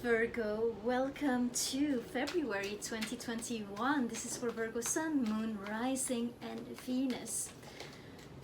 Virgo, welcome to February 2021. This is for Virgo Sun, Moon, Rising, and Venus.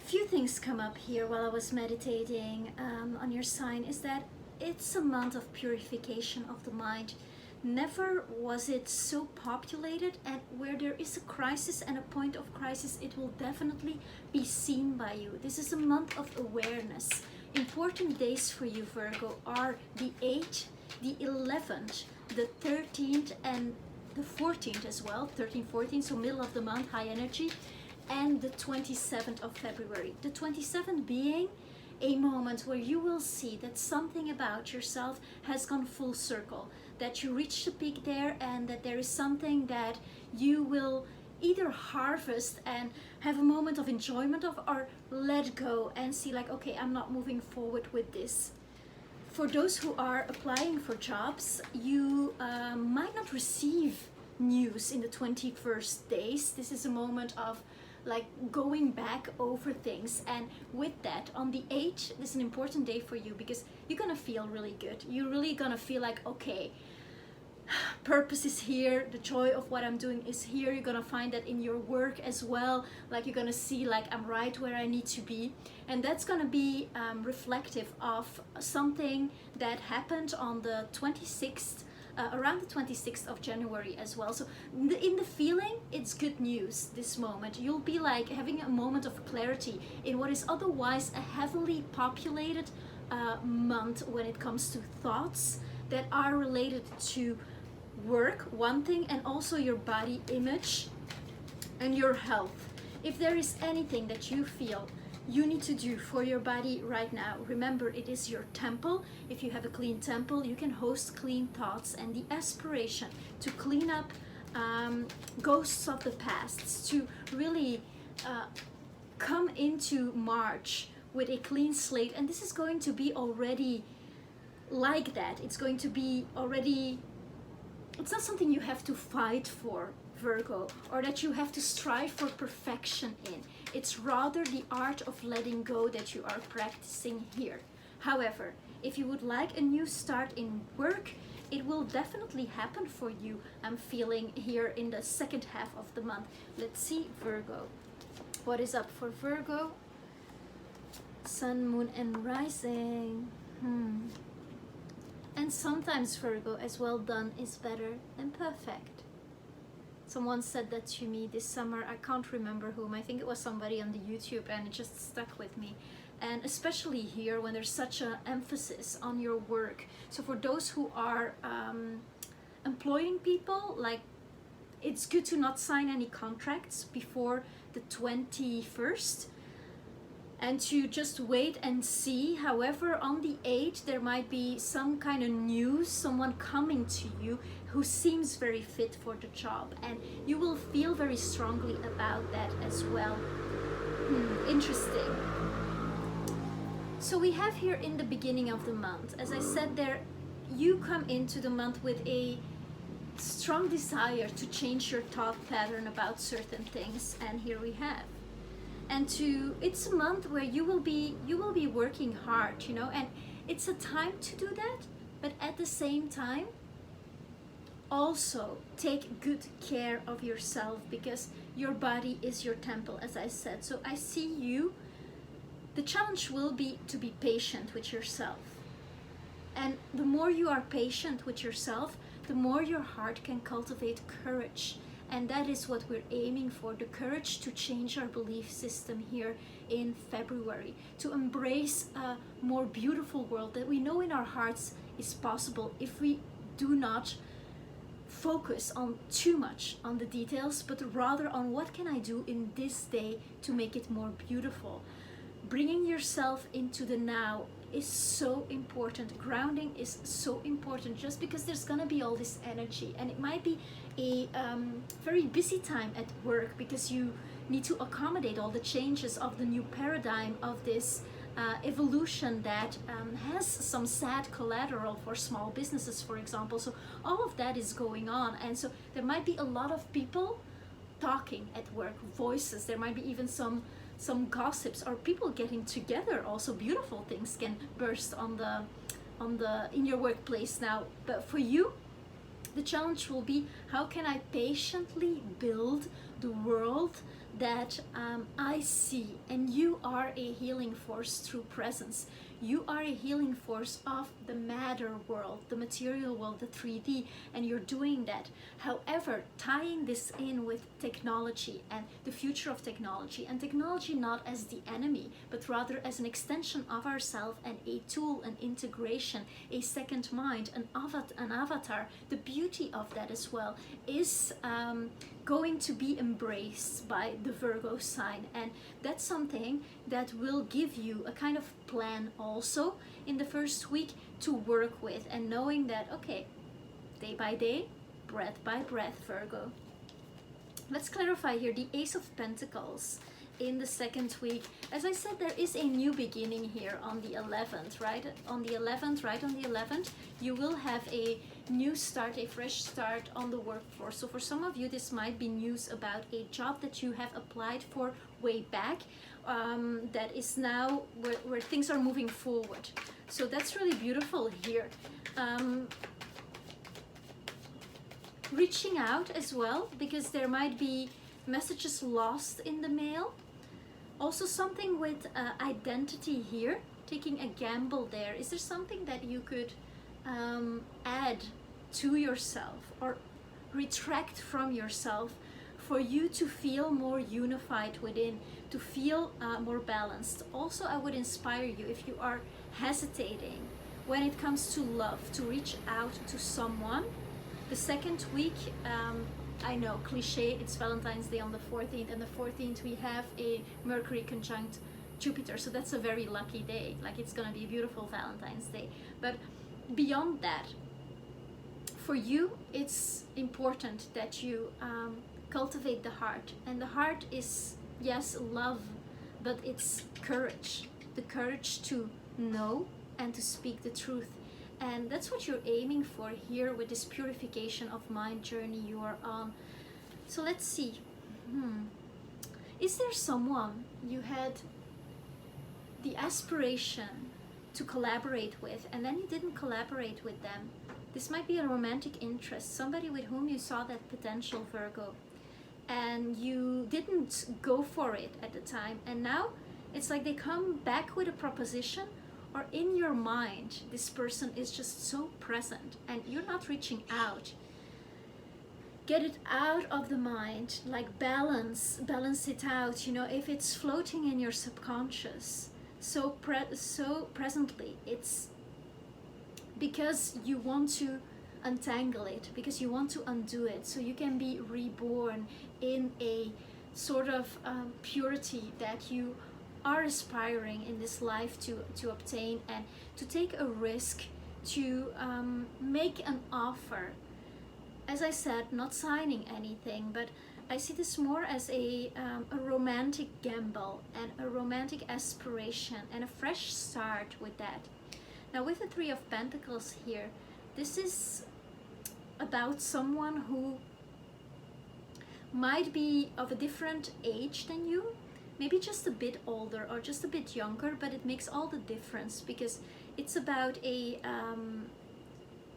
Few things come up here while I was meditating on your sign is that it's a month of purification of the mind. Never was it so populated, and where there is a crisis and a point of crisis, it will definitely be seen by you. This is a month of awareness. Important days for you, Virgo, are the 8th, the 11th, the 13th, and the 14th as well. 13th, 14th, so middle of the month, high energy, and the 27th of February. The 27th being a moment where you will see that something about yourself has gone full circle, that you reached the peak there, and that there is something that you will either harvest and have a moment of enjoyment of, or let go and see like, okay, I'm not moving forward with this. For those who are applying for jobs, you might not receive news in the 21st days. This is a moment of like going back over things, and with that, on the 8th, this is an important day for you because you're gonna feel really good. You're really gonna feel like, okay, purpose is here, the joy of what I'm doing is here. You're gonna find that in your work as well, like you're gonna see like I'm right where I need to be, and that's gonna be reflective of something that happened on the 26th, around the 26th of January as well. So in the feeling, it's good news this moment. You'll be like having a moment of clarity in what is otherwise a heavily populated month when it comes to thoughts that are related to work, one thing, and also your body image and your health. If there is anything that you feel you need to do for your body right now, remember it is your temple. If you have a clean temple, you can host clean thoughts, and the aspiration to clean up ghosts of the past, to really come into March with a clean slate. And this is going to be already like that. It's going to be already, it's not something you have to fight for, Virgo, or that you have to strive for perfection in. It's rather the art of letting go that you are practicing here. However, if you would like a new start in work, it will definitely happen for you. I'm feeling here in the second half of the month. Let's see, Virgo. What is up for Virgo? Sun, Moon, and Rising. And sometimes, Virgo, as well done is better than perfect. Someone said that to me this summer. I can't remember whom. I think it was somebody on the YouTube, and it just stuck with me. And especially here when there's such an emphasis on your work. So for those who are employing people, like, it's good to not sign any contracts before the 21st. And to just wait and see. However, on the 8th, there might be some kind of news, someone coming to you who seems very fit for the job, and you will feel very strongly about that as well. Interesting. So we have here in the beginning of the month, as I said there, you come into the month with a strong desire to change your thought pattern about certain things, and here we have. And it's a month where you will be working hard, you know, and it's a time to do that, but at the same time also take good care of yourself, because your body is your temple, as I said. So I see you, the challenge will be to be patient with yourself, and the more you are patient with yourself, the more your heart can cultivate courage. And that is what we're aiming for, the courage to change our belief system here in February, to embrace a more beautiful world that we know in our hearts is possible if we do not focus on too much on the details, but rather on what can I do in this day to make it more beautiful. Bringing yourself into the now is so important. Grounding is so important, just because there's gonna be all this energy, and it might be a very busy time at work because you need to accommodate all the changes of the new paradigm of this evolution that has some sad collateral for small businesses, for example. So all of that is going on, and so there might be a lot of people talking at work, voices. There might be even some gossips or people getting together. Also beautiful things can burst on the in your workplace now. But for you, the challenge will be, how can I patiently build the world that I see? And you are a healing force through presence. You are a healing force of the matter world, the material world, the 3D, and you're doing that. However, tying this in with technology and the future of technology, and technology not as the enemy, but rather as an extension of ourselves and a tool, an integration, a second mind, an avatar. The beauty of that as well is going to be embraced by the Virgo sign, and that's something that will give you a kind of plan also in the first week to work with, and knowing that, okay, day by day, breath by breath, Virgo. Let's clarify here the Ace of Pentacles in the second week. As I said, there is a new beginning here on the 11th, right? On the 11th, you will have a new start, a fresh start on the workforce. So for some of you, this might be news about a job that you have applied for way back, that is now where things are moving forward. So that's really beautiful here. Reaching out as well, because there might be messages lost in the mail. Also something with identity here, taking a gamble there. Is there something that you could add to yourself or retract from yourself for you to feel more unified within, to feel more balanced? Also, I would inspire you, if you are hesitating when it comes to love, to reach out to someone. The second week, I know, cliche, it's Valentine's Day on the 14th, and the 14th we have a Mercury conjunct Jupiter, so that's a very lucky day. Like, it's gonna be a beautiful Valentine's Day. But beyond that, for you, it's important that you cultivate the heart, and the heart is, yes, love, but it's courage, the courage to know and to speak the truth. And that's what you're aiming for here with this purification of mind journey you are on. So let's see. Is there someone you had the aspiration to collaborate with, and then you didn't collaborate with them? This might be a romantic interest, somebody with whom you saw that potential, Virgo, and you didn't go for it at the time, and now it's like they come back with a proposition, or in your mind this person is just so present and you're not reaching out. Get it out of the mind, like balance it out. You know, if it's floating in your subconscious so presently, it's because you want to untangle it, because you want to undo it, so you can be reborn in a sort of purity that you are aspiring in this life to obtain, and to take a risk, to make an offer. As I said, not signing anything, but I see this more as a romantic gamble and a romantic aspiration and a fresh start with that. Now with the Three of Pentacles here, this is about someone who might be of a different age than you, maybe just a bit older or just a bit younger, but it makes all the difference, because it's about a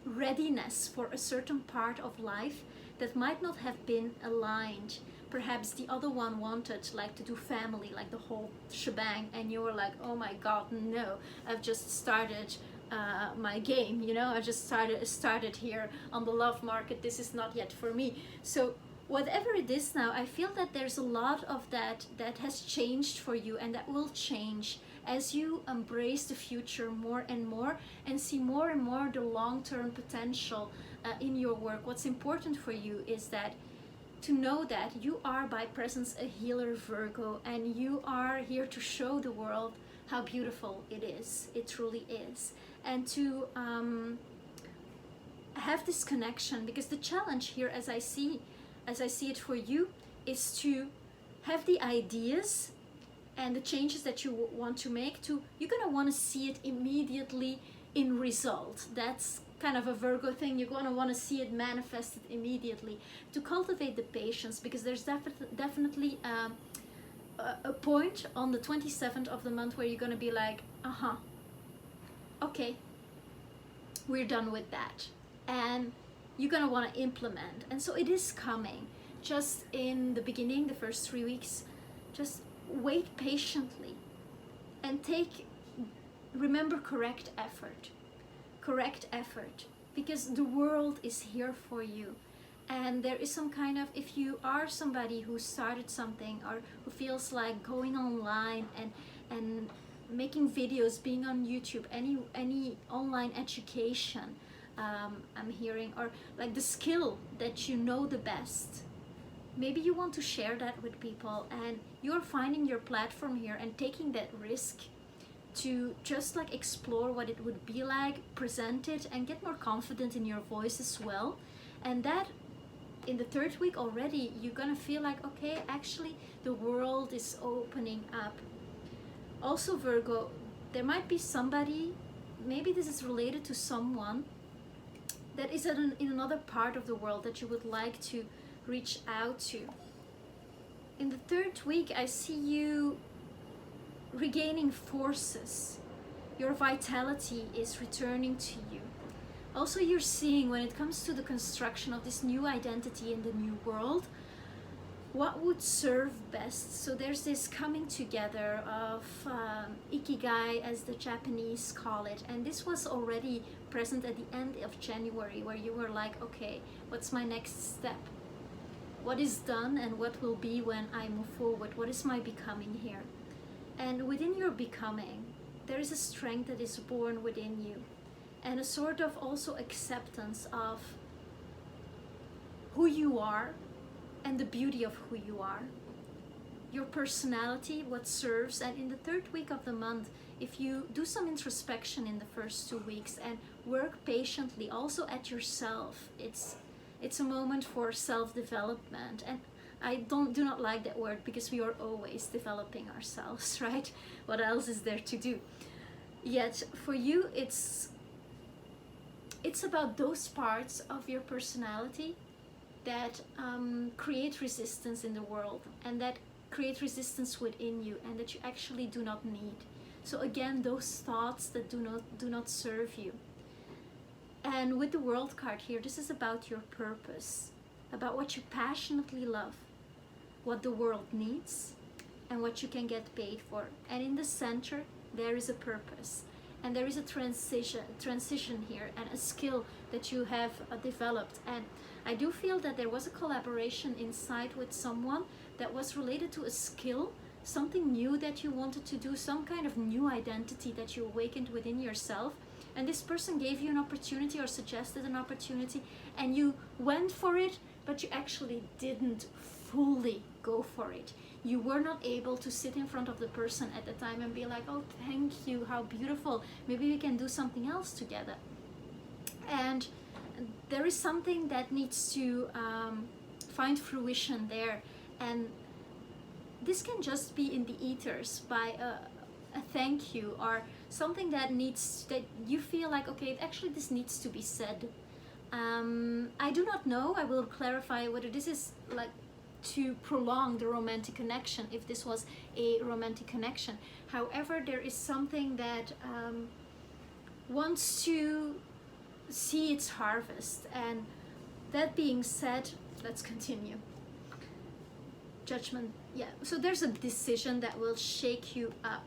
readiness for a certain part of life that might not have been aligned. Perhaps the other one wanted like to do family, like the whole shebang, and you were like, oh my god, no, I've just started my game, you know, I just started here on the love market, this is not yet for me. So whatever it is now, I feel that there's a lot of that has changed for you, and that will change as you embrace the future more and see more and more the long-term potential in your work. What's important for you is that to know that you are by presence a healer, Virgo, and you are here to show the world how beautiful it is. It truly is. And to have this connection, because the challenge here, as I see it for you, is to have the ideas and the changes that you want to make. You're gonna want to see it immediately in result. That's kind of a Virgo thing. You're gonna want to see it manifested immediately. To cultivate the patience, because there's definitely a point on the 27th of the month where you're gonna be like, okay, we're done with that, and you're gonna want to implement. And so it is coming. Just in the beginning, the first 3 weeks, just wait patiently and remember correct effort, because the world is here for you. And there is some kind of, if you are somebody who started something or who feels like going online and making videos, being on YouTube, any online education, I'm hearing, or like the skill that you know the best, maybe you want to share that with people, and you're finding your platform here and taking that risk to just like explore what it would be like, present it, and get more confident in your voice as well. And that in the 3rd week already, you're gonna feel like, okay, actually the world is opening up. Also, Virgo, there might be somebody, maybe this is related to someone that is in another part of the world that you would like to reach out to. In the 3rd week, I see you regaining forces. Your vitality is returning to you. Also, you're seeing, when it comes to the construction of this new identity in the new world, what would serve best. So there's this coming together of ikigai, as the Japanese call it, and this was already present at the end of January, where you were like, okay, what's my next step? What is done and what will be when I move forward? What is my becoming here? And within your becoming, there is a strength that is born within you, and a sort of also acceptance of who you are and the beauty of who you are, your personality, what serves. And in the 3rd week of the month, if you do some introspection in the first 2 weeks and work patiently also at yourself, it's a moment for self-development. And I do not like that word, because we are always developing ourselves, right? What else is there to do? Yet for you, it's about those parts of your personality that create resistance in the world, and that create resistance within you, and that you actually do not need. So again, those thoughts that do not serve you. And with the World card here, this is about your purpose, about what you passionately love, what the world needs, and what you can get paid for. And in the center, there is a purpose, and there is a transition here, and a skill that you have developed. And I do feel that there was a collaboration inside with someone that was related to a skill, something new that you wanted to do, some kind of new identity that you awakened within yourself. And this person gave you an opportunity or suggested an opportunity, and you went for it, but you actually didn't fully go for it. You were not able to sit in front of the person at the time and be like, oh, thank you, how beautiful, maybe we can do something else together. And there is something that needs to find fruition there. And this can just be in the ethers by a thank you, or something that you feel like, okay, actually this needs to be said. I do not know, I will clarify whether this is like to prolong the romantic connection, if this was a romantic connection. However, there is something that wants to see its harvest. And that being said, let's continue. Judgment, yeah, so there's a decision that will shake you up.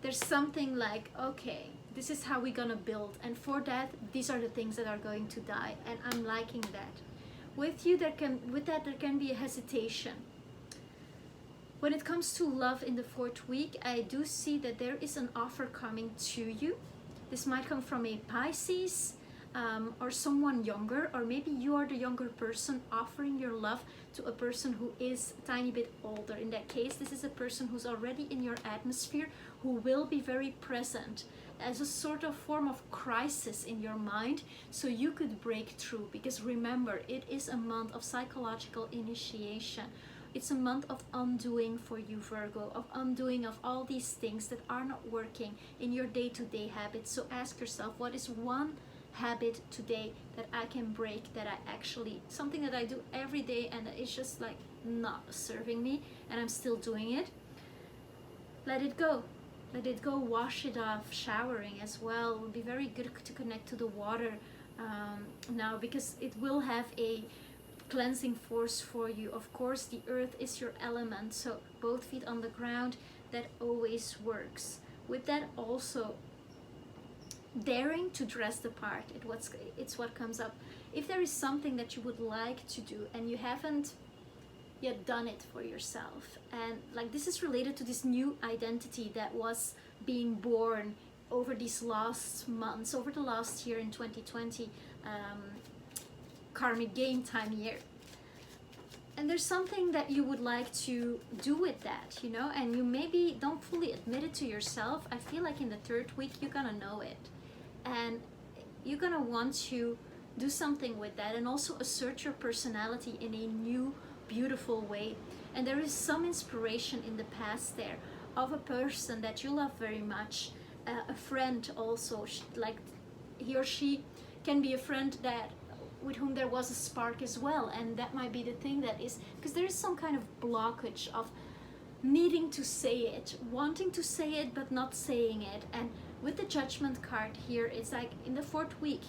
There's something like, okay, this is how we're gonna build, and for that, these are the things that are going to die, and I'm liking that. With that there can be a hesitation. When it comes to love in the 4th week, I do see that there is an offer coming to you. This might come from a Pisces, or someone younger, or maybe you are the younger person offering your love to a person who is a tiny bit older. In that case, this is a person who's already in your atmosphere, who will be very present as a sort of form of crisis in your mind, so you could break through. Because remember, it is a month of psychological initiation. It's a month of undoing for you, Virgo, of undoing of all these things that are not working in your day-to-day habits. So ask yourself, what is one habit today that I can break, that I actually, something that I do every day and it's just like not serving me, and I'm still doing it? Let it go. let it go, wash it off. Showering as well would be very good to connect to the water now, because it will have a cleansing force for you. Of course, the earth is your element, so both feet on the ground, that always works. With that also, daring to dress the part, it's what comes up. If there is something that you would like to do and you haven't yet done it for yourself, and like this is related to this new identity that was being born over these last months, over the last year in 2020, karmic game time year. And there's something that you would like to do with that, you know, and you maybe don't fully admit it to yourself. I feel like in the 3rd week you're gonna know it, and you're gonna want to do something with that, and also assert your personality in a new, beautiful way. And there is some inspiration in the past there of a person that you love very much, a friend also, like he or she can be a friend that with whom there was a spark as well. And that might be the thing that is, because there is some kind of blockage of needing to say it, wanting to say it but not saying it. And with the Judgment card here, it's like in the 4th week,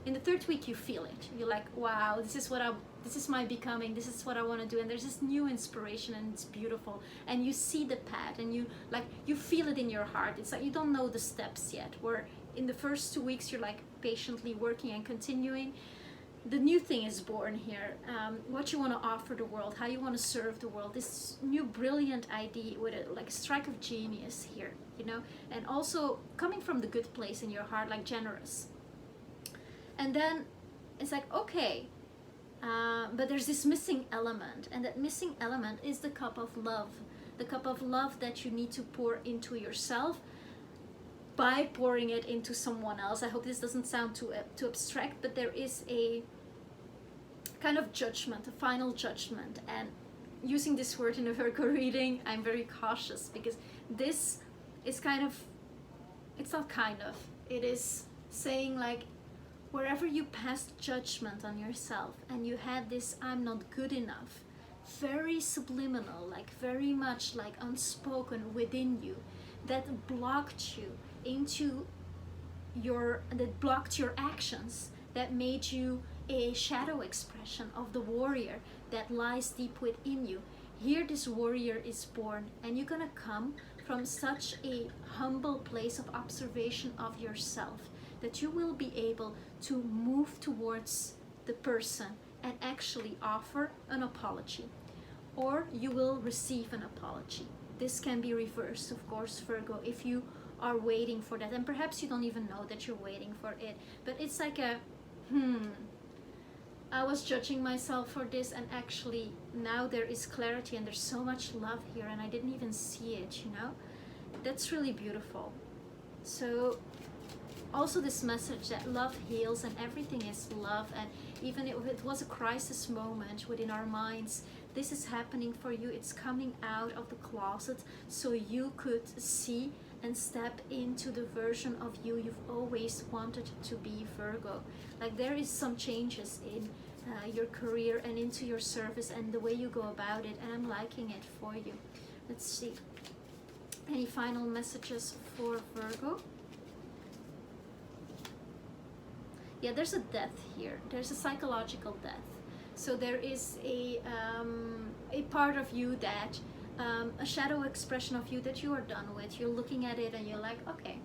in the 3rd week you feel it. You're like, wow, this is my becoming, this is what I want to do. And there's this new inspiration, and it's beautiful, and you see the path, and you feel it in your heart. It's like you don't know the steps yet, where in the first 2 weeks you're like patiently working and continuing. The new thing is born here, what you want to offer the world, how you want to serve the world, this new brilliant idea with a like strike of genius here, you know, and also coming from the good place in your heart, like generous. And then it's like, okay, but there's this missing element, and that missing element is the cup of love, the cup of love that you need to pour into yourself by pouring it into someone else. I hope this doesn't sound too abstract, but there is a kind of judgment, a final judgment. And using this word in a Virgo reading, I'm very cautious, because this is kind of, it's not kind of, it is saying like, wherever you passed judgment on yourself and you had this I'm not good enough, very subliminal, like very much like unspoken within you, that blocked you into that blocked your actions, that made you a shadow expression of the warrior that lies deep within you. Here this warrior is born, and you're gonna come from such a humble place of observation of yourself that you will be able to move towards the person and actually offer an apology, or you will receive an apology. This can be reversed, of course, Virgo, if you are waiting for that, and perhaps you don't even know that you're waiting for it, but it's like a I was judging myself for this, and actually now there is clarity and there's so much love here, and I didn't even see it, you know. That's really beautiful. So also this message that love heals, and everything is love, and even if it was a crisis moment within our minds, this is happening for you. It's coming out of the closet so you could see and step into the version of you you've always wanted to be, Virgo. Like there is some changes in your career and into your service and the way you go about it, and I'm liking it for you. Let's see. Any final messages for Virgo? Yeah, there's a death here. There's a psychological death. So there is a part of you that, a shadow expression of you that you are done with. You're looking at it and you're like, okay,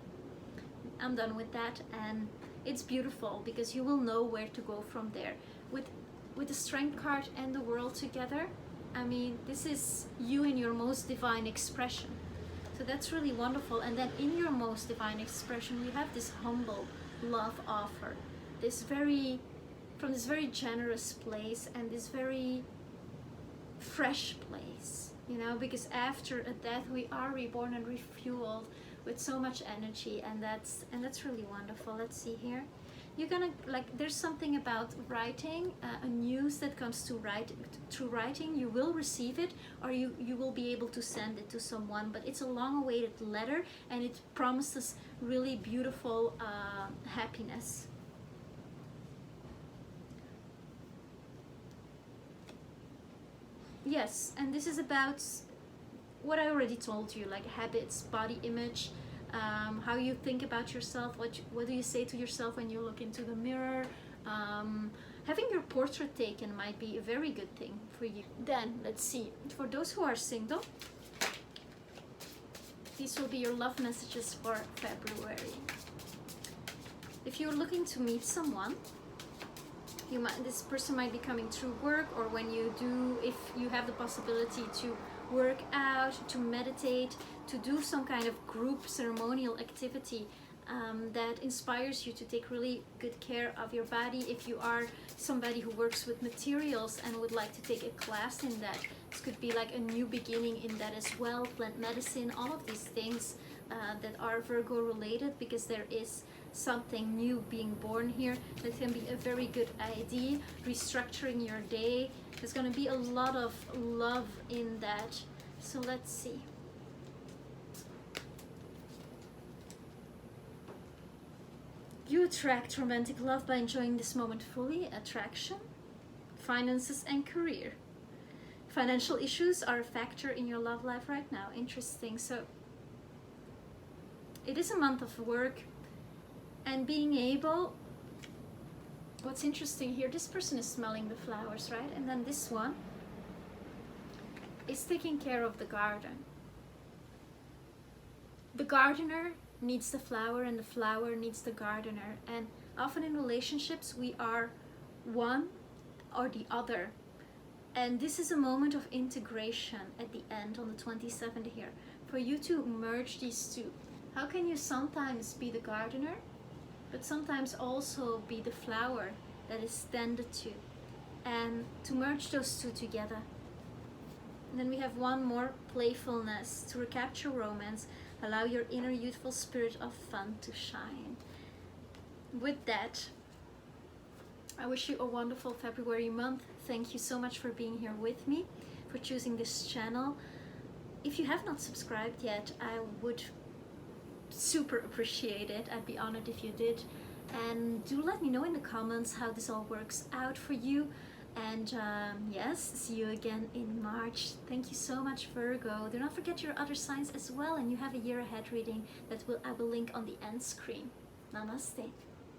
I'm done with that. And it's beautiful because you will know where to go from there. With the Strength card and the World together, I mean, this is you in your most divine expression. So that's really wonderful. And then in your most divine expression, we have this humble love offer. From this very generous place and this very fresh place, you know, because after a death we are reborn and refueled with so much energy, and that's really wonderful. Let's see here. You're gonna, like, there's something about writing, a news that comes through writing. You will receive it, or you will be able to send it to someone, but it's a long-awaited letter, and it promises really beautiful happiness. Yes, and this is about what I already told you, like habits, body image, how you think about yourself, what do you say to yourself when you look into the mirror. Having your portrait taken might be a very good thing for you. Then let's see, for those who are single, these will be your love messages for February. If you're looking to meet someone, this person might be coming through work, or when you do, if you have the possibility to work out, to meditate, to do some kind of group ceremonial activity that inspires you to take really good care of your body. If you are somebody who works with materials and would like to take a class in that, this could be like a new beginning in that as well. Plant medicine, all of these things that are Virgo related, because there is something new being born here. That can be a very good idea. Restructuring your day, there's going to be a lot of love in that. So let's see. You attract romantic love by enjoying this moment fully. Attraction, finances and career. Financial issues are a factor in your love life right now. Interesting. So it is a month of work and being able, what's interesting here, this person is smelling the flowers, right? And then this one is taking care of the garden. The gardener needs the flower and the flower needs the gardener. And often in relationships we are one or the other. And this is a moment of integration at the end on the 27th here, for you to merge these two. How can you sometimes be the gardener, but sometimes also be the flower that is tended to, and to merge those two together? And then we have one more, playfulness, to recapture romance. Allow your inner youthful spirit of fun to shine. With that, I wish you a wonderful February month. Thank you so much for being here with me, for choosing this channel. If you have not subscribed yet, I would super appreciate it. I'd be honored if you did. And do let me know in the comments how this all works out for you. And yes, see you again in March. Thank you so much, Virgo. Do not forget your other signs as well, and you have a year ahead reading that I will link on the end screen. Namaste.